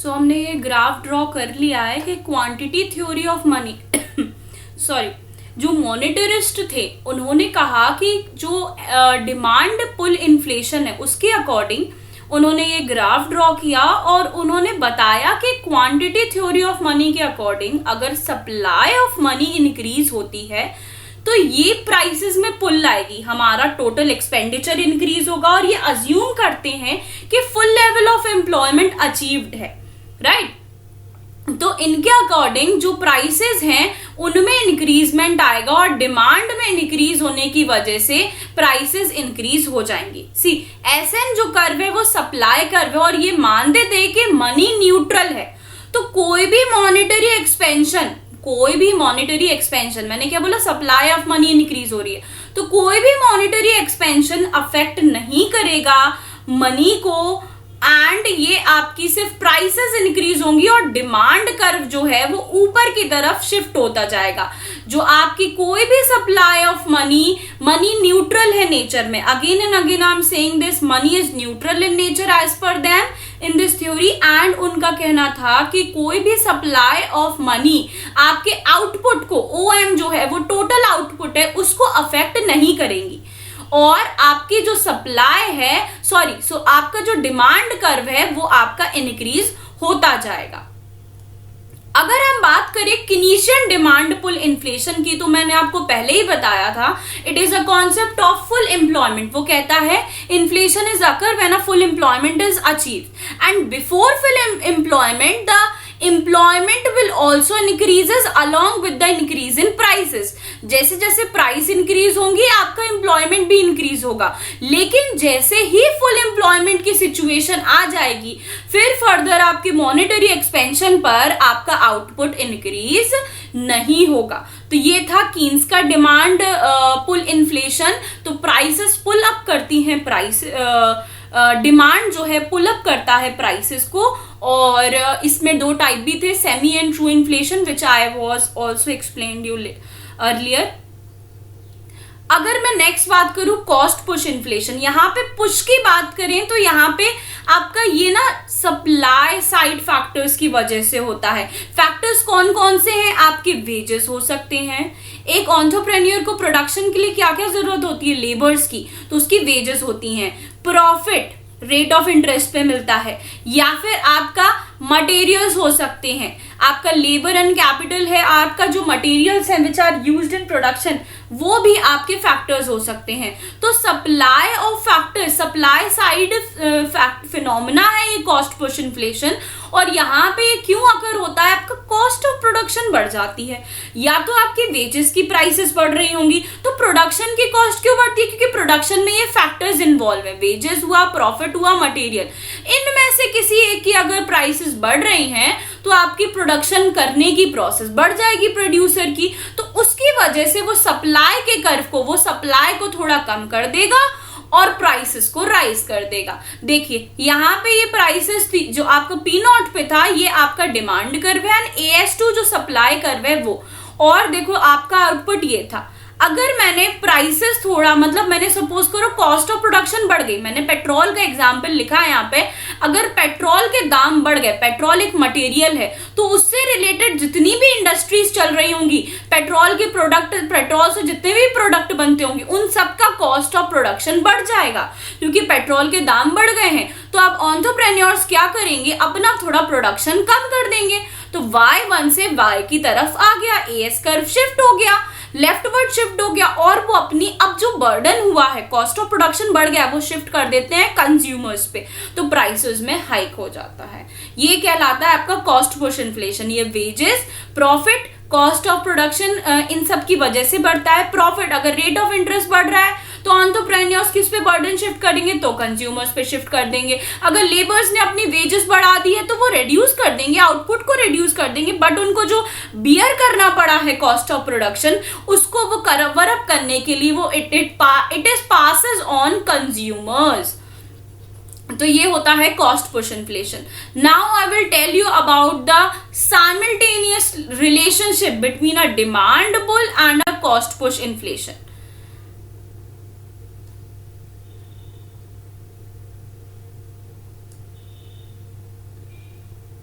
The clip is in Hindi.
सो हमने ये ग्राफ ड्रॉ कर लिया है कि quantity theory of money sorry, जो मॉनेटरिस्ट थे उन्होंने कहा कि जो डिमांड पुल इन्फ्लेशन है उसके अकॉर्डिंग उन्होंने ये ग्राफ ड्रॉ किया और उन्होंने बताया कि क्वांटिटी थ्योरी ऑफ मनी के अकॉर्डिंग अगर सप्लाई ऑफ मनी इंक्रीज होती है तो ये प्राइसेस में पुल लाएगी, हमारा टोटल एक्सपेंडिचर इंक्रीज होगा और ये अज्यूम करते हैं कि full level of employment achieved है, राइट। तो इनके अकॉर्डिंग जो प्राइसेस हैं उनमें इंक्रीजमेंट आएगा और डिमांड में इंक्रीज होने की वजह से प्राइसेस इंक्रीज हो जाएंगी। सी एसएन जो कर्व है वो सप्लाई कर्व है और ये मानते थे कि मनी न्यूट्रल है, तो कोई भी मॉनेटरी एक्सपेंशन मैंने क्या बोला, सप्लाई ऑफ मनी इंक्रीज हो रही है, तो कोई भी मॉनेटरी एक्सपेंशन अफेक्ट नहीं करेगा मनी को, एंड ये आपकी सिर्फ प्राइसेस इंक्रीज होंगी और डिमांड कर्व जो है वो ऊपर की तरफ शिफ्ट होता जाएगा। जो आपकी कोई भी सप्लाई ऑफ मनी न्यूट्रल है नेचर में, again and again I am saying this, money is neutral in nature as per them in this theory, and उनका कहना था कि कोई भी सप्लाई ऑफ मनी आपके आउटपुट को, ओएम जो है वो टोटल आउटपुट है, उसको अफेक्ट नहीं करेंगी और आपकी जो सप्लाई है आपका जो डिमांड कर्व है वो आपका इंक्रीज होता जाएगा। अगर हम बात करें किनीशियन डिमांड पुल इन्फ्लेशन की, तो मैंने आपको पहले ही बताया था, it is a concept of full employment. वो कहता है inflation is occur when a full employment is achieved and before full employment the employment will also increases along with the increase in prices। जैसे जैसे प्राइस इंक्रीज होंगी आपका एम्प्लॉयमेंट भी इंक्रीज होगा, लेकिन जैसे ही फुल एम्प्लॉयमेंट की सिचुएशन आ जाएगी फिर फर्दर आपकी मॉनेटरी एक्सपेंशन पर आपका आउटपुट इंक्रीज नहीं होगा। तो ये था कीन्स का डिमांड पुल इन्फ्लेशन। तो प्राइसेस पुल अप करती हैं, प्राइस डिमांड जो है पुल अप करता है प्राइसेस को, और इसमें दो टाइप भी थे, semi and true inflation, which I was also explained you earlier. अगर मैं नेक्स्ट बात करूं कॉस्ट पुश इन्फ्लेशन, यहाँ पे पुश की बात करें तो यहाँ पे आपका ये ना सप्लाई साइड फैक्टर्स की वजह से होता है। फैक्टर्स कौन कौन से हैं, आपके वेजेस हो सकते हैं, एक एंटरप्रेन्योर को प्रोडक्शन के लिए क्या क्या जरूरत होती है, लेबर्स की, तो उसकी वेजेस होती हैं, प्रॉफिट रेट ऑफ इंटरेस्ट पे मिलता है, या फिर आपका मटेरियल्स हो सकते हैं, आपका लेबर एंड कैपिटल है, आपका जो मटेरियल्स हैं which are used in production, वो भी आपके फैक्टर्स हो सकते हैं। तो supply of factors, supply side phenomena है ये कॉस्ट पुश इन्फ्लेशन, और यहाँ पे क्यों अकर होता है, आपका कॉस्ट ऑफ प्रोडक्शन बढ़ जाती है, या तो आपकी वेजेस की प्राइसेस बढ़ रही होंगी, तो प्रोडक्शन की कॉस्ट क्यों बढ़ती है, क्योंकि प्रोडक्शन में ये फैक्टर्स इन्वॉल्व है, वेजेस हुआ, प्रॉफिट हुआ, मटेरियल, इनमें से किसी एक की अगर प्राइसेस बढ़ रही हैं तो आपकी प्रोडक्शन करने की प्रोसेस बढ़ जाएगी प्रोड्यूसर की, तो उसकी वजह से वो सप्लाई के कर्व को, वो सप्लाई को थोड़ा कम कर देगा और प्राइसेस को राइज कर देगा। देखिए यहाँ पे ये प्राइसेस थी जो आपका P0 पे था, ये आपका डिमांड कर्व है, एंड AS2 जो सप्लाई कर्व है वो, और देखो आपका आउटपुट ये था। अगर मैंने प्राइसेस थोड़ा, मतलब मैंने सपोज करो कॉस्ट ऑफ प्रोडक्शन बढ़ गई, मैंने पेट्रोल का एग्जांपल लिखा है यहाँ पे, अगर पेट्रोल के दाम बढ़ गए, पेट्रोल एक मटेरियल है, तो उससे रिलेटेड जितनी भी इंडस्ट्रीज चल रही होंगी, पेट्रोल के प्रोडक्ट, पेट्रोल से जितने भी प्रोडक्ट बनते होंगे, उन सबका कॉस्ट ऑफ प्रोडक्शन बढ़ जाएगा, क्योंकि पेट्रोल के दाम बढ़ गए हैं। तो अब एंटरप्रेन्योर्स क्या करेंगे, अपना थोड़ा प्रोडक्शन कम कर देंगे, तो Y1 से Y की तरफ आ गया, AS कर्व शिफ्ट हो गया, लेफ्टवर्ड शिफ्ट हो गया, और वो अपनी अब जो बर्डन हुआ है, कॉस्ट ऑफ प्रोडक्शन बढ़ गया, वो शिफ्ट कर देते हैं कंज्यूमर्स पे, तो प्राइसेस में हाइक हो जाता है। ये कहलाता है आपका कॉस्ट पुश इन्फ्लेशन। ये wages, profit, cost of production in सब की वजह से बढ़ता है। प्रॉफिट, अगर रेट ऑफ इंटरेस्ट बढ़ रहा है तो एंटरप्रेन्योर्स किस पे बर्डन शिफ्ट करेंगे, तो कंज्यूमर्स पे शिफ्ट कर देंगे। अगर लेबर्स ने अपनी वेजेस बढ़ा दी है तो वो रिड्यूस कर देंगे, आउटपुट को रिड्यूस कर देंगे, बट उनको जो बियर करना पड़ा है कॉस्ट ऑफ प्रोडक्शन, उसको वो कवर अप करने के लिए वो it is passes on consumers. तो ये होता है cost push inflation. Now I will tell you about the simultaneous relationship between a demand pull and a cost push inflation.